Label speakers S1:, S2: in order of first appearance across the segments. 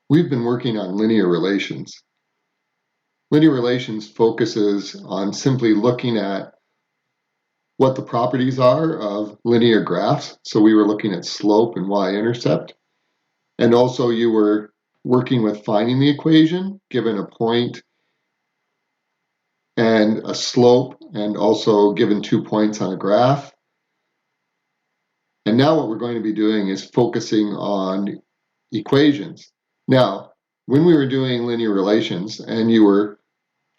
S1: We've been working on linear relations. Linear relations focuses on simply looking at what the properties are of linear graphs. So we were looking at slope and y-intercept. And also you were working with finding the equation given a point and a slope, and also given 2 points on a graph. And now what we're going to be doing is focusing on equations. Now, when we were doing linear relations and you were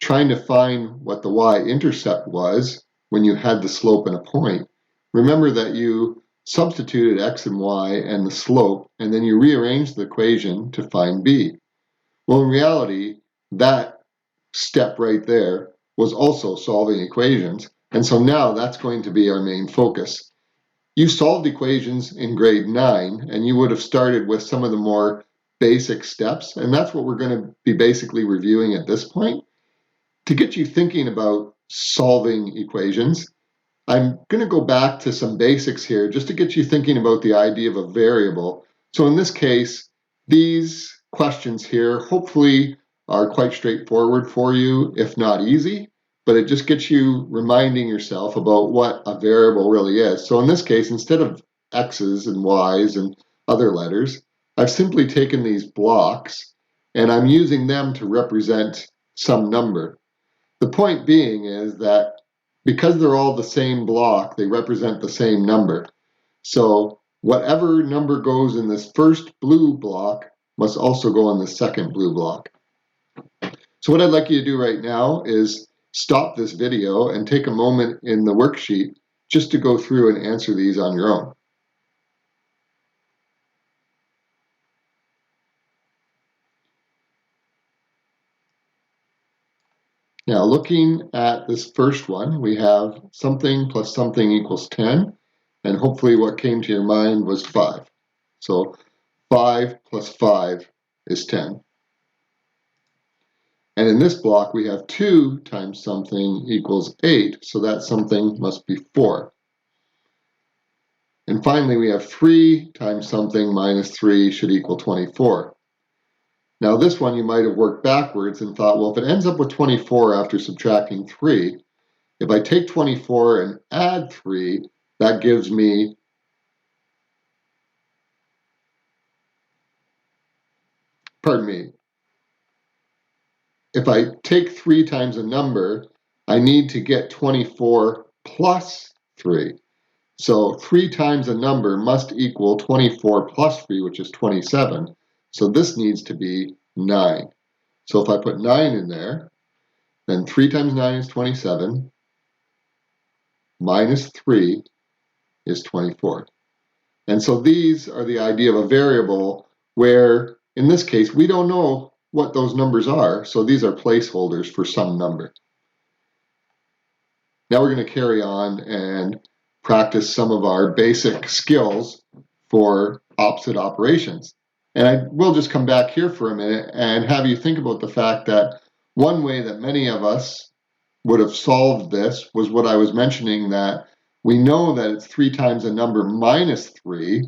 S1: trying to find what the y-intercept was when you had the slope and a point, remember that you substituted x and y and the slope, and then you rearranged the equation to find b. Well, in reality, that step right there was also solving equations, and so now that's going to be our main focus. You solved equations in grade 9, and you would have started with some of the more basic steps, and that's what we're going to be basically reviewing at this point. To get you thinking about solving equations, I'm going to go back to some basics here just to get you thinking about the idea of a variable. So in this case, these questions here hopefully are quite straightforward for you, if not easy, but it just gets you reminding yourself about what a variable really is. So in this case, instead of x's and y's and other letters, I've simply taken these blocks and I'm using them to represent some number. The point being is that because they're all the same block, they represent the same number. So whatever number goes in this first blue block must also go in the second blue block. So what I'd like you to do right now is stop this video and take a moment in the worksheet just to go through and answer these on your own. Now looking at this first one, we have something plus something equals 10, and hopefully what came to your mind was 5. So 5 plus 5 is 10. And in this block, we have 2 times something equals 8, so that something must be 4. And finally, we have 3 times something minus 3 should equal 24. Now this one you might have worked backwards and thought, well, if it ends up with 24 after subtracting 3, if I take 24 and add 3, that gives me if I take 3 times a number, I need to get 24 plus 3. So 3 times a number must equal 24 plus 3, which is 27. So this needs to be 9. So if I put 9 in there, then 3 times 9 is 27, minus 3 is 24. And so these are the idea of a variable where, in this case, we don't know what those numbers are, so these are placeholders for some number. Now we're going to carry on and practice some of our basic skills for opposite operations. And I will just come back here for a minute and have you think about the fact that one way that many of us would have solved this was what I was mentioning, that we know that it's 3 times a number minus 3,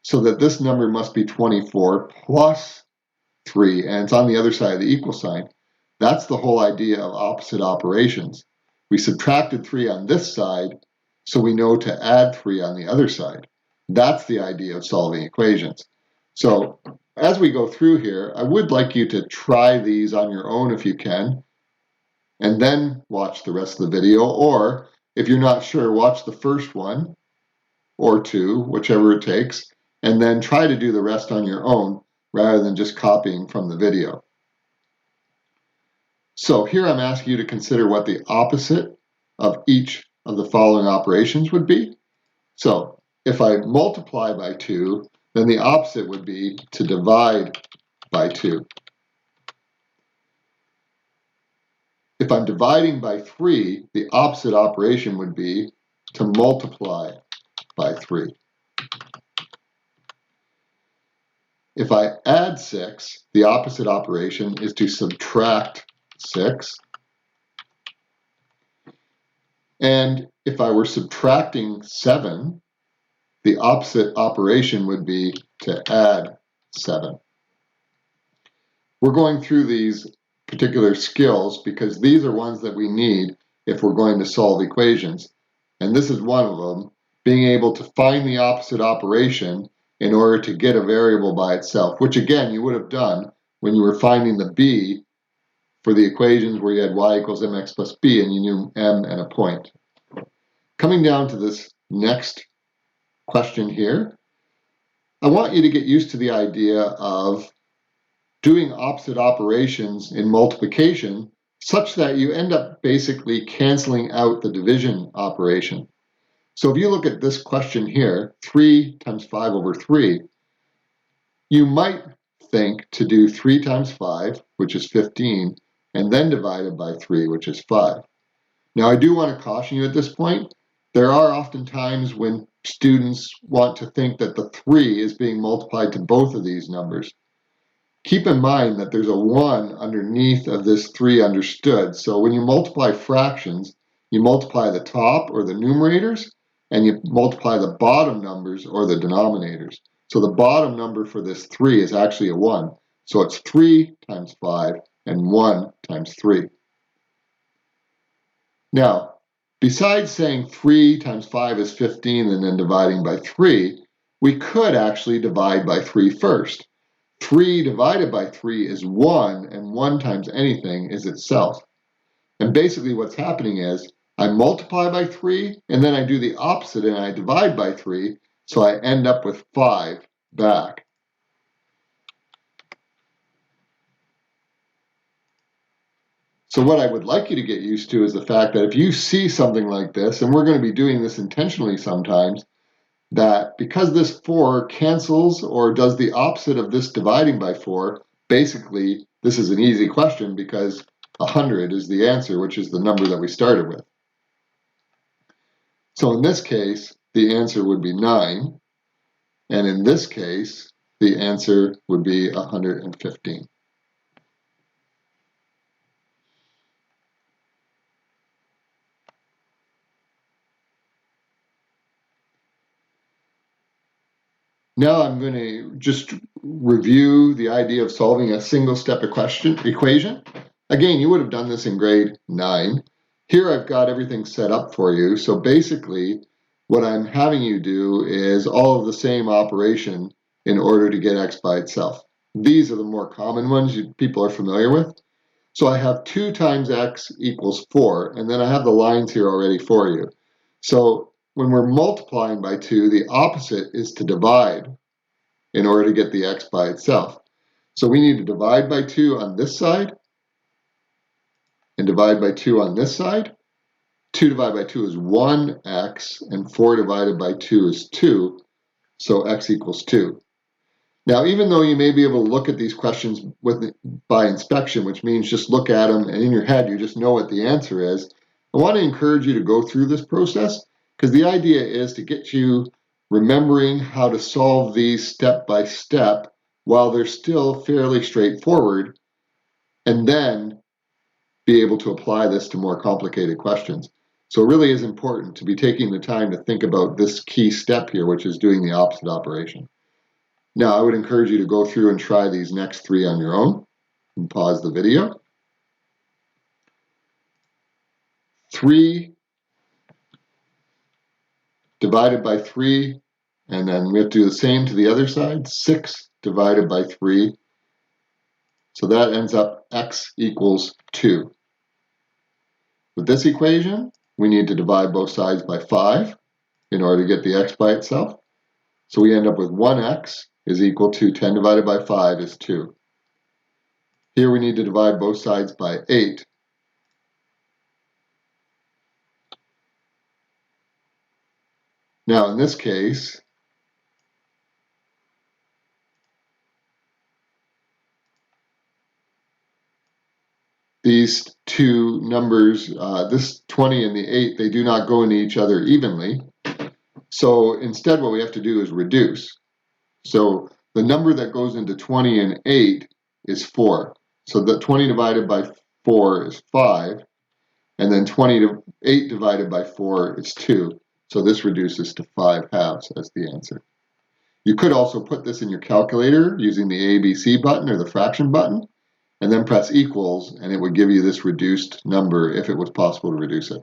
S1: so that this number must be 24 plus 3, and it's on the other side of the equal sign. That's the whole idea of opposite operations. We subtracted 3 on this side, so we know to add 3 on the other side. That's the idea of solving equations. So as we go through here, I would like you to try these on your own if you can, and then watch the rest of the video, or if you're not sure, watch the first one or 2, whichever it takes, and then try to do the rest on your own rather than just copying from the video. So here I'm asking you to consider what the opposite of each of the following operations would be. So if I multiply by 2, then the opposite would be to divide by 2. If I'm dividing by 3, the opposite operation would be to multiply by 3. If I add 6, the opposite operation is to subtract 6. And if I were subtracting 7, the opposite operation would be to add 7. We're going through these particular skills because these are ones that we need if we're going to solve equations. And this is one of them, being able to find the opposite operation in order to get a variable by itself, which again you would have done when you were finding the b for the equations where you had y equals mx plus b and you knew m and a point. Coming down to this next question here, I want you to get used to the idea of doing opposite operations in multiplication such that you end up basically canceling out the division operation. So if you look at this question here, 3 times 5 over 3, you might think to do 3 times 5, which is 15, and then divide it by 3, which is 5. Now I do want to caution you at this point. There are often times when students want to think that the 3 is being multiplied to both of these numbers. Keep in mind that there's a 1 underneath of this 3 understood. So when you multiply fractions, you multiply the top or the numerators, and you multiply the bottom numbers or the denominators. So the bottom number for this 3 is actually a 1. So it's 3 times 5 and 1 times 3. Now, besides saying 3 times 5 is 15 and then dividing by 3, we could actually divide by 3 first. 3 divided by 3 is 1, and 1 times anything is itself. And basically what's happening is I multiply by 3, and then I do the opposite and I divide by 3, so I end up with 5 back. So what I would like you to get used to is the fact that if you see something like this, and we're going to be doing this intentionally sometimes, that because this 4 cancels or does the opposite of this dividing by 4, basically this is an easy question because 100 is the answer, which is the number that we started with. So in this case, the answer would be 9, and in this case, the answer would be 115. Now I'm going to just review the idea of solving a single-step equation. Again, you would have done this in grade 9. Here I've got everything set up for you. So basically, what I'm having you do is all of the same operation in order to get x by itself. These are the more common ones people are familiar with. So I have 2 times x equals 4, and then I have the lines here already for you. So when we're multiplying by 2, the opposite is to divide in order to get the x by itself. So we need to divide by 2 on this side and divide by 2 on this side. 2 divided by 2 is 1x, and 4 divided by 2 is 2, so x equals 2. Now, even though you may be able to look at these questions by inspection, which means just look at them and in your head you just know what the answer is, I want to encourage you to go through this process because the idea is to get you remembering how to solve these step by step while they're still fairly straightforward, and then be able to apply this to more complicated questions. So it really is important to be taking the time to think about this key step here, which is doing the opposite operation. Now, I would encourage you to go through and try these next 3 on your own and pause the video. 3 divided by 3, and then we have to do the same to the other side. 6 divided by 3. So that ends up x equals 2. With this equation, we need to divide both sides by 5 in order to get the x by itself. So we end up with 1x is equal to 10 divided by 5 is 2. Here we need to divide both sides by 8. Now in this case, these two numbers, this 20 and the 8, they do not go into each other evenly. So instead what we have to do is reduce. So the number that goes into 20 and 8 is 4. So the 20 divided by 4 is 5. And then 8 divided by 4 is 2. So this reduces to 5 halves as the answer. You could also put this in your calculator using the ABC button or the fraction button. and then press equals, and it would give you this reduced number if it was possible to reduce it.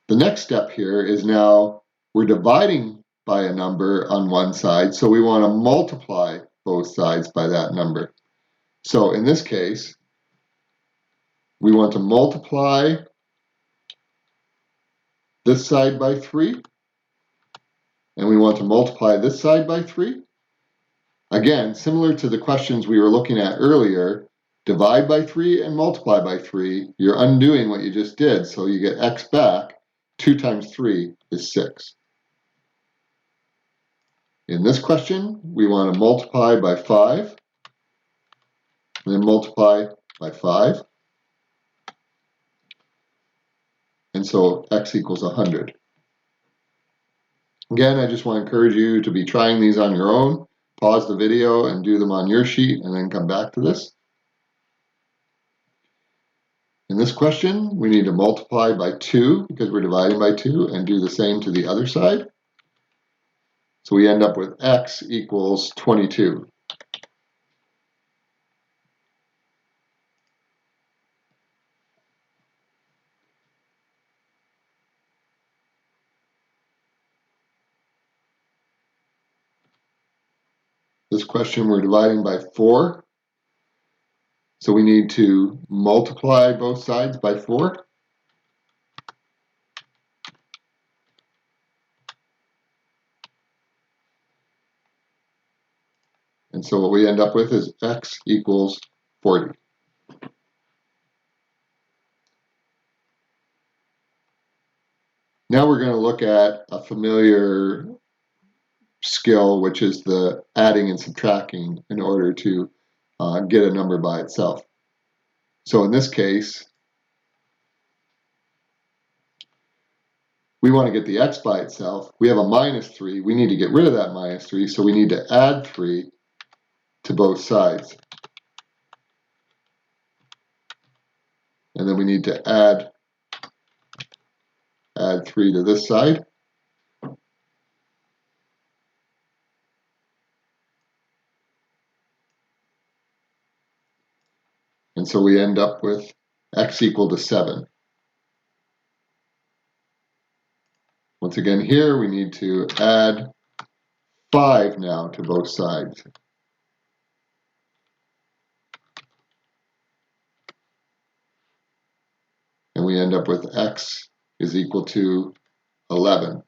S1: The next step here is now we're dividing by a number on one side, so we want to multiply both sides by that number. So in this case, we want to multiply this side by 3, and we want to multiply this side by 3. Again, similar to the questions we were looking at earlier, divide by 3 and multiply by 3, you're undoing what you just did, so you get x back. 2 times 3 is 6. In this question, we want to multiply by 5, and then multiply by 5. And so x equals 100. Again, I just want to encourage you to be trying these on your own. Pause the video and do them on your sheet, and then come back to this. In this question, we need to multiply by 2 because we're dividing by 2, and do the same to the other side. So we end up with x equals 22. This question we're dividing by 4. So we need to multiply both sides by 4. And so what we end up with is x equals 40. Now we're going to look at a familiar skill, which is the adding and subtracting in order to get a number by itself. So in this case, we want to get the x by itself. We have a minus 3. We need to get rid of that minus 3, so we need to add 3 to both sides. And then we need to add 3 to this side. And so we end up with x equal to 7. Once again here, we need to add 5 now to both sides. And we end up with x is equal to 11.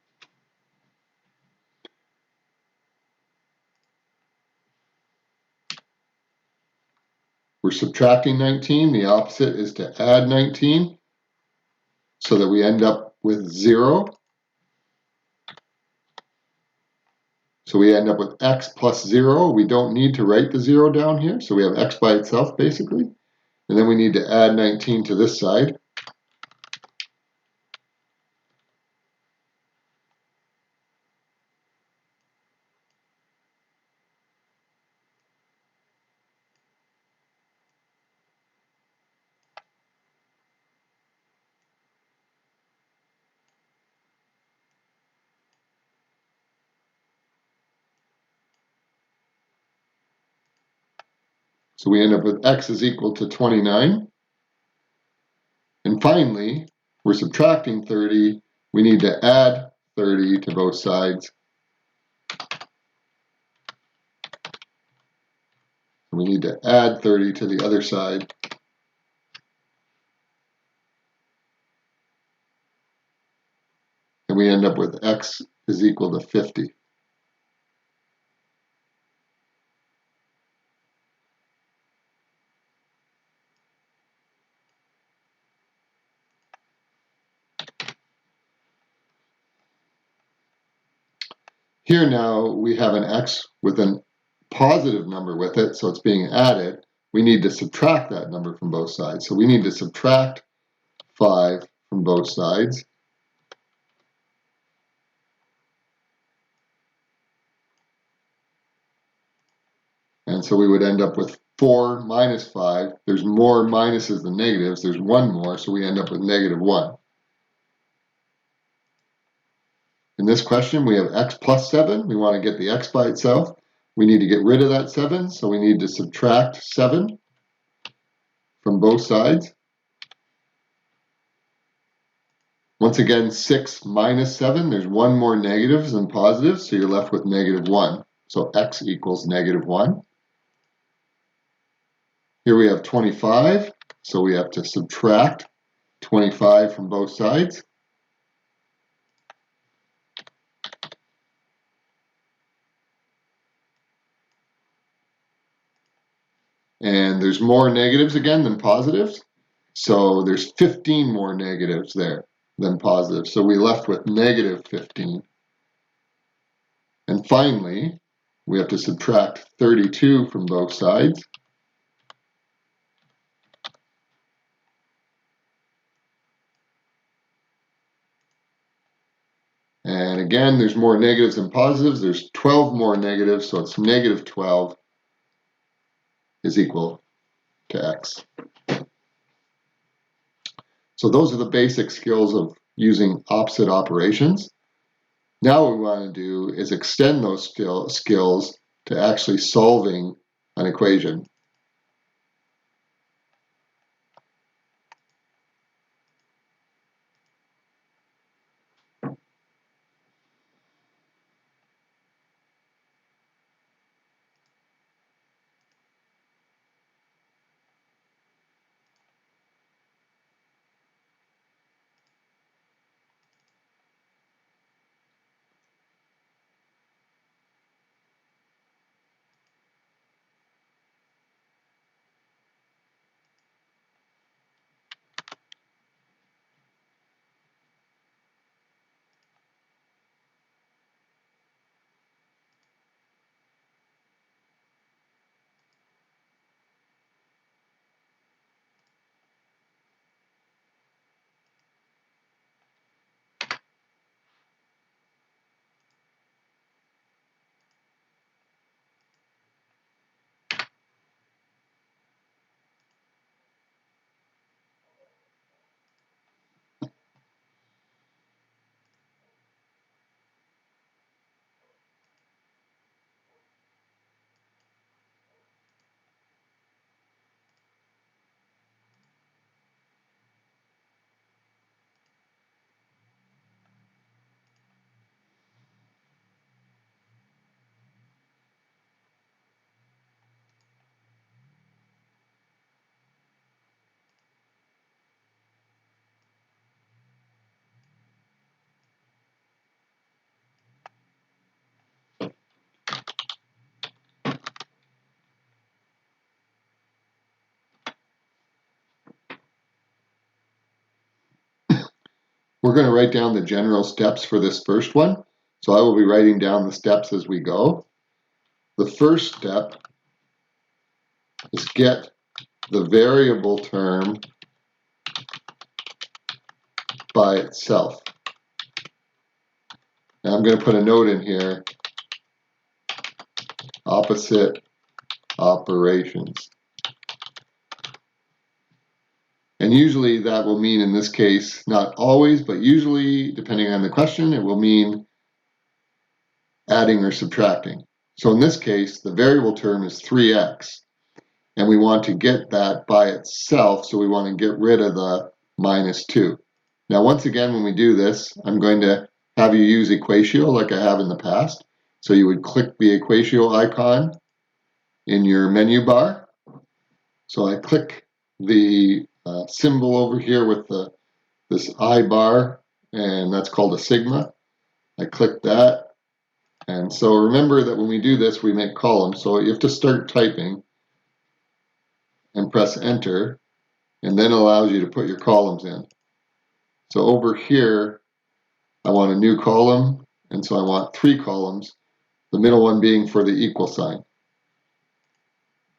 S1: We're subtracting 19. The opposite is to add 19, so that we end up with 0. So we end up with x plus 0. We don't need to write the 0 down here, so we have x by itself basically. And then we need to add 19 to this side. So we end up with x is equal to 29. And finally, we're subtracting 30. We need to add 30 to both sides. We need to add 30 to the other side. And we end up with x is equal to 50. Here now we have an x with a positive number with it, so it's being added. We need to subtract that number from both sides. So we need to subtract 5 from both sides. And so we would end up with 4 minus 5. There's more minuses than negatives. There's one more, so we end up with negative 1. In this question, we have x plus 7. We want to get the x by itself. we need to get rid of that 7, so we need to subtract 7 from both sides. Once again, 6 minus 7, there's one more negatives than positives, so you're left with -1. So x equals -1. Here we have 25, so we have to subtract 25 from both sides. And there's more negatives again than positives, so there's 15 more negatives there than positives. So we're left with -15. And finally, we have to subtract 32 from both sides. And again, there's more negatives than positives. There's 12 more negatives, so it's -12 is equal to x. So those are the basic skills of using opposite operations. Now what we want to do is extend those skills to actually solving an equation. We're going to write down the general steps for this first one. So I will be writing down the steps as we go. The first step is get the variable term by itself. And I'm going to put a note in here, opposite operations. And usually that will mean, in this case, not always, but usually, depending on the question, it will mean adding or subtracting. So in this case, the variable term is 3x, and we want to get that by itself, so we want to get rid of the -2. Now, once again, when we do this, I'm going to have you use Equatio like I have in the past. So you would click the Equatio icon in your menu bar. So I click the symbol over here with this I bar, and that's called a sigma. I click that. And so remember that when we do this, we make columns. So you have to start typing and press enter, and then it allows you to put your columns in. So over here, I want a new column, and so I want 3 columns, the middle one being for the equal sign.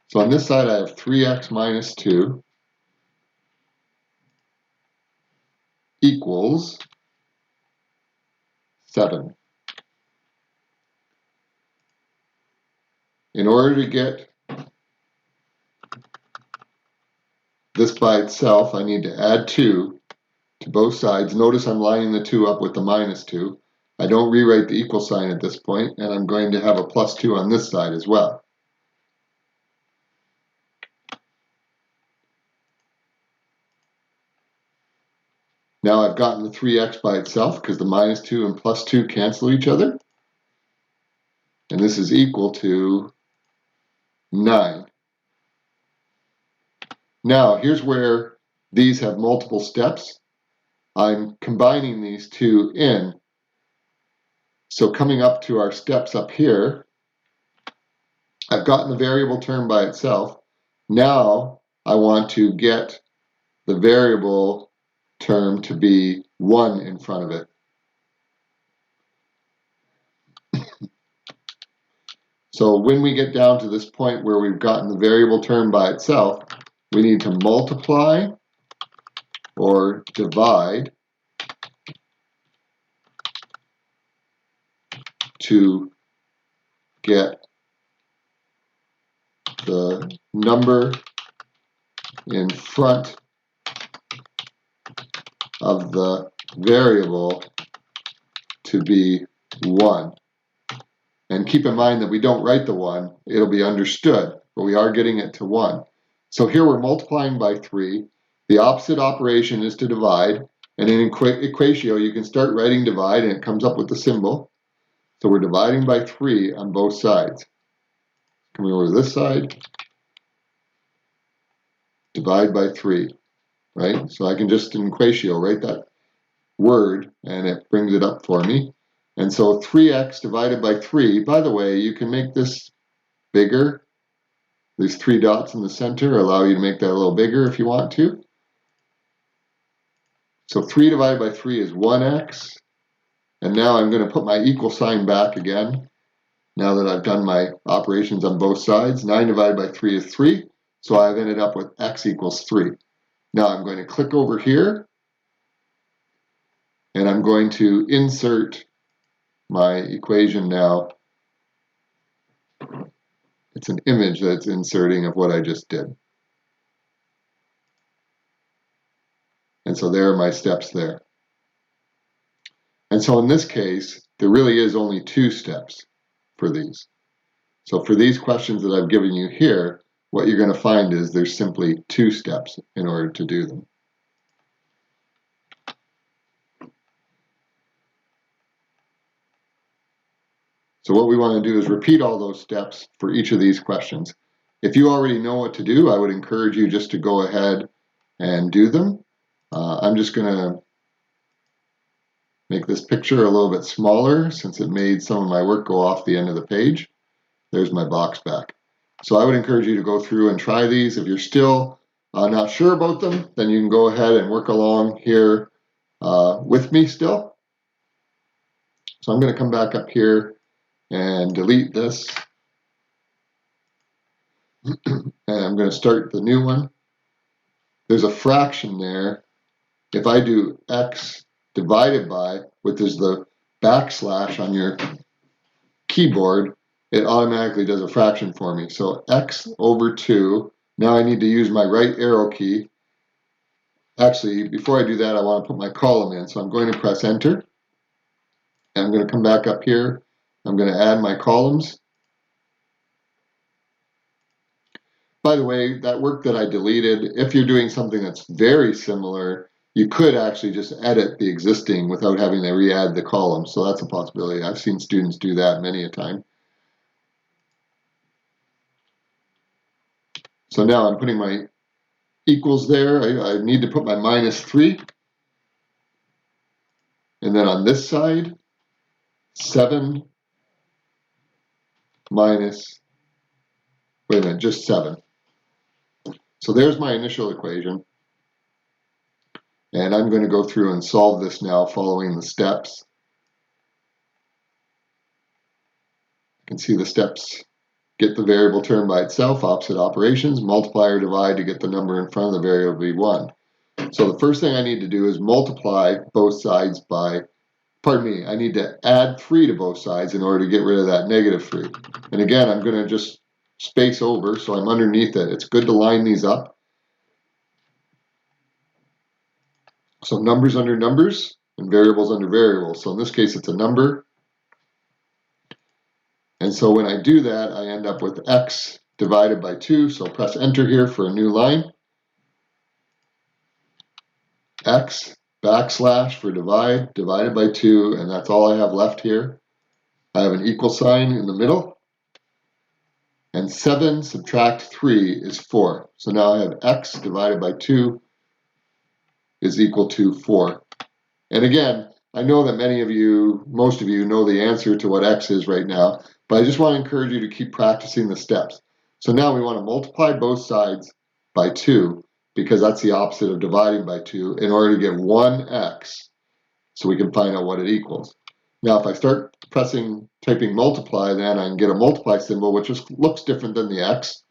S1: So on this side, I have 3x minus 2 equals 7. In order to get this by itself, I need to add 2 to both sides. Notice I'm lining the 2 up with the -2. I don't rewrite the equal sign at this point, and I'm going to have a plus 2 on this side as well. Now I've gotten the 3x by itself because the minus 2 and plus 2 cancel each other. And this is equal to 9. Now here's where these have multiple steps. I'm combining these two in. So coming up to our steps up here, I've gotten the variable term by itself. Now I want to get the variable term to be 1 in front of it. So when we get down to this point where we've gotten the variable term by itself, we need to multiply or divide to get the number in front of the variable to be 1. And keep in mind that we don't write the 1, it'll be understood, but we are getting it to 1. So here we're multiplying by 3. The opposite operation is to divide, and in Equatio you can start writing divide and it comes up with the symbol. So we're dividing by 3 on both sides. Coming over to this side, divide by 3, right? So I can just in Equatio write that word and it brings it up for me. And so 3x divided by 3, by the way, you can make this bigger. These 3 dots in the center allow you to make that a little bigger if you want to. So 3 divided by 3 is 1x. And now I'm going to put my equal sign back again. Now that I've done my operations on both sides, 9 divided by 3 is 3. So I've ended up with x equals 3. Now I'm going to click over here. And I'm going to insert my equation now. It's an image that's inserting of what I just did. And so there are my steps there. And so in this case, there really is only 2 steps for these. So for these questions that I've given you here, what you're going to find is there's simply 2 steps in order to do them. So what we want to do is repeat all those steps for each of these questions. If you already know what to do, I would encourage you just to go ahead and do them. I'm just going to make this picture a little bit smaller since it made some of my work go off the end of the page. There's my box back. So I would encourage you to go through and try these. If you're still not sure about them, then you can go ahead and work along here with me still. So I'm going to come back up here and delete this. And I'm going to start the new one. There's a fraction there. If I do x divided by, which is the backslash on your keyboard, it automatically does a fraction for me. So x over 2. Now I need to use my right arrow key. Actually, before I do that, I want to put my column in. So I'm going to press enter. And I'm going to come back up here. I'm going to add my columns. By the way, that work that I deleted, if you're doing something that's very similar, you could actually just edit the existing without having to re-add the columns. So that's a possibility. I've seen students do that many a time. So now I'm putting my equals there. I need to put my minus 3. And then on this side, 7 minus, wait a minute, just 7. So there's my initial equation. And I'm going to go through and solve this now following the steps. You can see the steps. Get the variable term by itself, opposite operations, multiply or divide to get the number in front of the variable v1. So the first thing I need to do is multiply both sides by, pardon me, I need to add 3 to both sides in order to get rid of that negative 3. And again, I'm going to just space over so I'm underneath it. It's good to line these up. So numbers under numbers, and variables under variables. So in this case, it's a number. And so when I do that, I end up with x divided by 2. So press enter here for a new line. X backslash for divide, divided by 2, and that's all I have left here. I have an equal sign in the middle. And 7 subtract 3 is 4. So now I have x divided by 2 is equal to 4. And again, I know that many of you, most of you, know the answer to what x is right now, but I just want to encourage you to keep practicing the steps. So now we want to multiply both sides by 2, because that's the opposite of dividing by 2, in order to get 1x, so we can find out what it equals. Now, if I start typing multiply, then I can get a multiply symbol, which just looks different than the x.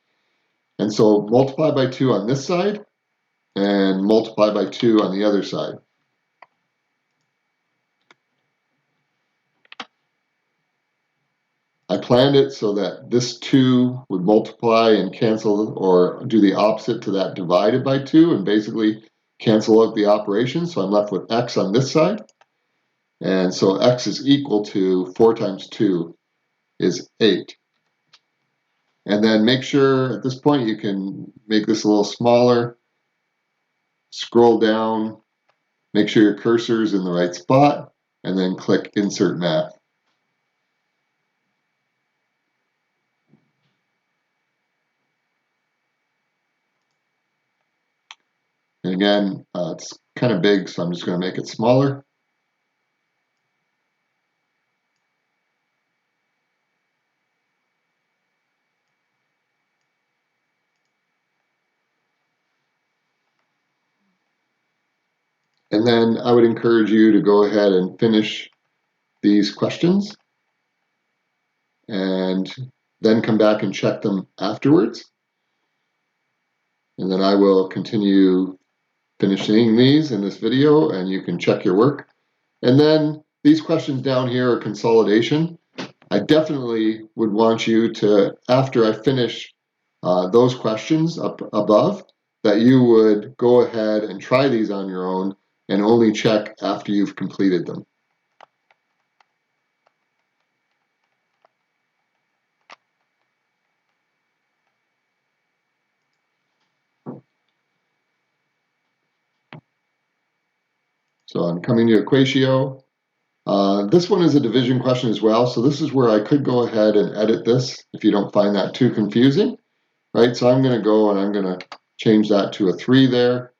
S1: And so multiply by 2 on this side, and multiply by 2 on the other side. I planned it so that this 2 would multiply and cancel, or do the opposite to that divided by 2, and basically cancel out the operation. So I'm left with x on this side. And so x is equal to 4 times 2 is 8. And then make sure at this point you can make this a little smaller. Scroll down, make sure your cursor is in the right spot, and then click Insert Math. And again, it's kind of big, so I'm just going to make it smaller. And then I would encourage you to go ahead and finish these questions and then come back and check them afterwards. And then I will continue finishing these in this video, and you can check your work. And then these questions down here are consolidation. I definitely would want you to, after I finish those questions up above, that you would go ahead and try these on your own and only check after you've completed them. So I'm coming to Equatio. This one is a division question as well, so this is where I could go ahead and edit this if you don't find that too confusing, right? So I'm going to go and I'm going to change that to a 3 there,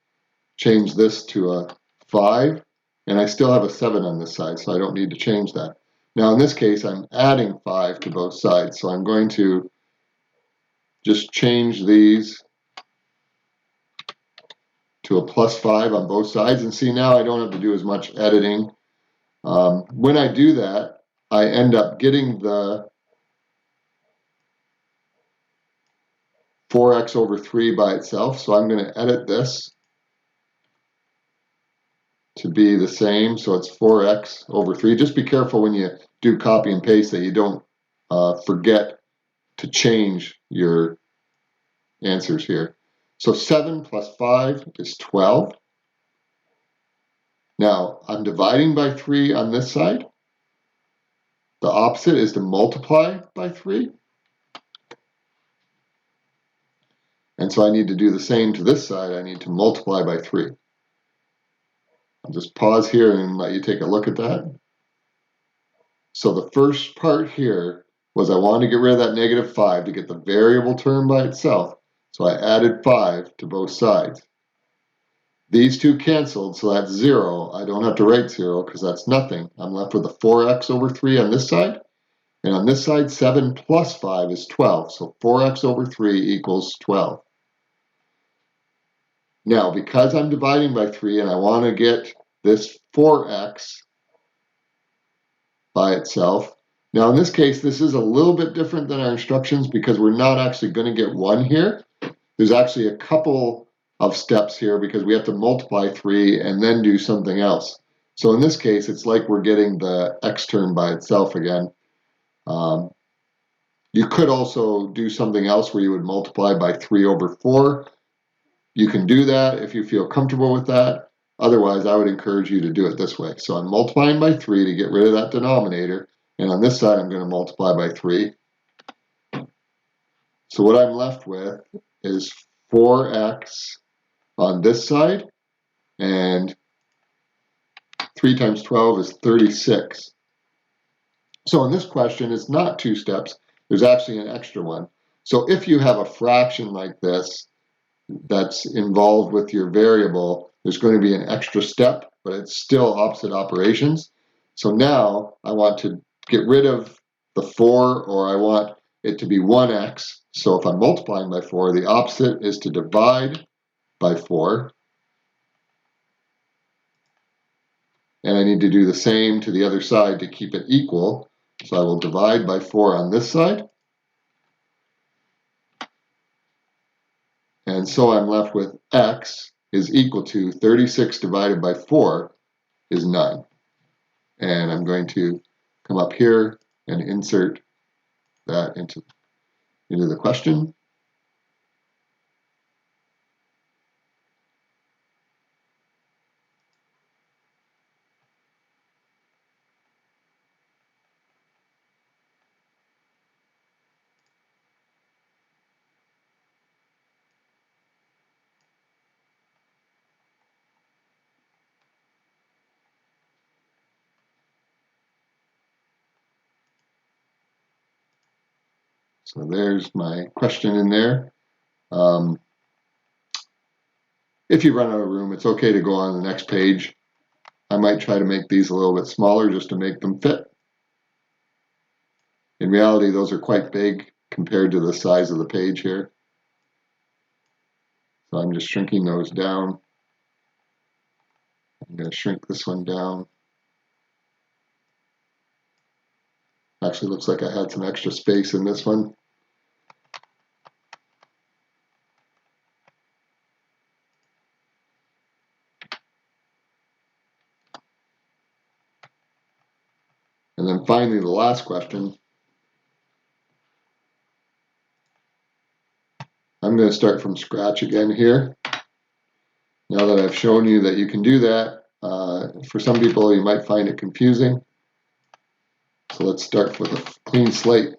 S1: change this to a 5, and I still have a 7 on this side, so I don't need to change that. Now in this case, I'm adding 5 to both sides, so I'm going to just change these to a +5 on both sides, and see, now I don't have to do as much editing. When I do that, I end up getting the 4x over 3 by itself, so I'm going to edit this to be the same, so it's 4x over 3. Just be careful when you do copy and paste that you don't forget to change your answers here. So 7 plus 5 is 12. Now, I'm dividing by 3 on this side. The opposite is to multiply by 3. And so I need to do the same to this side. I need to multiply by 3. I'll just pause here and let you take a look at that. So the first part here was I wanted to get rid of that -5 to get the variable term by itself. So I added 5 to both sides. These two canceled, so that's 0. I don't have to write 0 because that's nothing. I'm left with a 4x over 3 on this side. And on this side, 7 plus 5 is 12. So 4x over 3 equals 12. Now, because I'm dividing by 3 and I want to get this 4x by itself. Now, in this case, this is a little bit different than our instructions because we're not actually going to get 1 here. There's actually a couple of steps here because we have to multiply 3 and then do something else. So in this case, it's like we're getting the x term by itself again. You could also do something else where you would multiply by 3 over 4. You can do that if you feel comfortable with that. Otherwise, I would encourage you to do it this way. So I'm multiplying by 3 to get rid of that denominator. And on this side, I'm going to multiply by 3. So what I'm left with is 4x on this side. And 3 times 12 is 36. So in this question, it's not 2 steps. There's actually an extra one. So if you have a fraction like this that's involved with your variable, there's going to be an extra step, but it's still opposite operations. So now I want to get rid of the 4, or I want it to be 1x. So if I'm multiplying by 4, the opposite is to divide by 4. And I need to do the same to the other side to keep it equal. So I will divide by 4 on this side. And so I'm left with x is equal to 36 divided by 4 is 9. And I'm going to come up here and insert that into the question. So there's my question in there. If you run out of room, it's okay to go on the next page. I might try to make these a little bit smaller just to make them fit. In reality, those are quite big compared to the size of the page here. So I'm just shrinking those down. I'm going to shrink this one down. Actually, looks like I had some extra space in this one. And then finally, the last question. I'm going to start from scratch again here. Now that I've shown you that you can do that, for some people you might find it confusing. So let's start with a clean slate.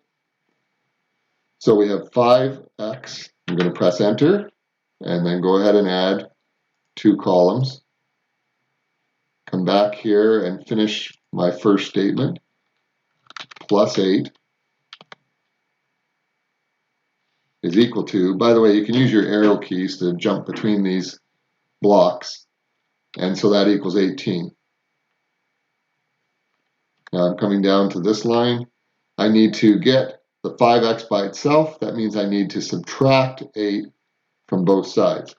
S1: So we have 5x. I'm going to press enter and then go ahead and add 2 columns. Come back here and finish my first statement. Plus 8 is equal to, by the way, you can use your arrow keys to jump between these blocks, and so that equals 18. Now I'm coming down to this line. I need to get the 5x by itself. That means I need to subtract 8 from both sides.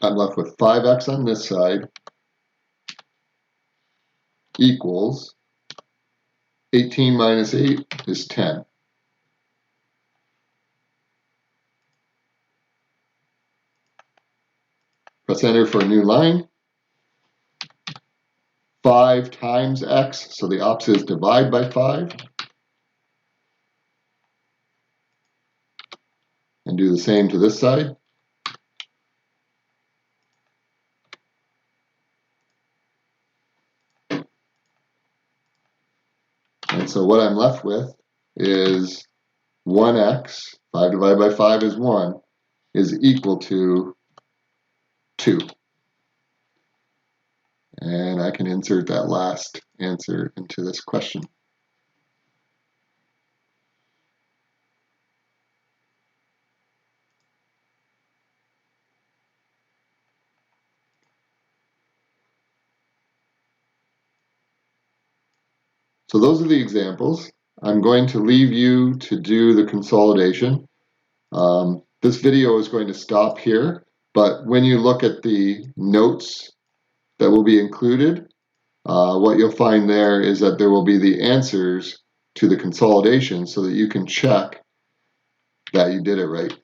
S1: I'm left with 5x on this side equals 18 minus 8 is 10. Press enter for a new line. 5 times x, so the opposite is divide by 5. And do the same to this side. And so what I'm left with is 1x, 5 divided by 5 is 1, is equal to 2. And I can insert that last answer into this question. So those are the examples. I'm going to leave you to do the consolidation. This video is going to stop here, but when you look at the notes that will be included, what you'll find there is that there will be the answers to the consolidation so that you can check that you did it right.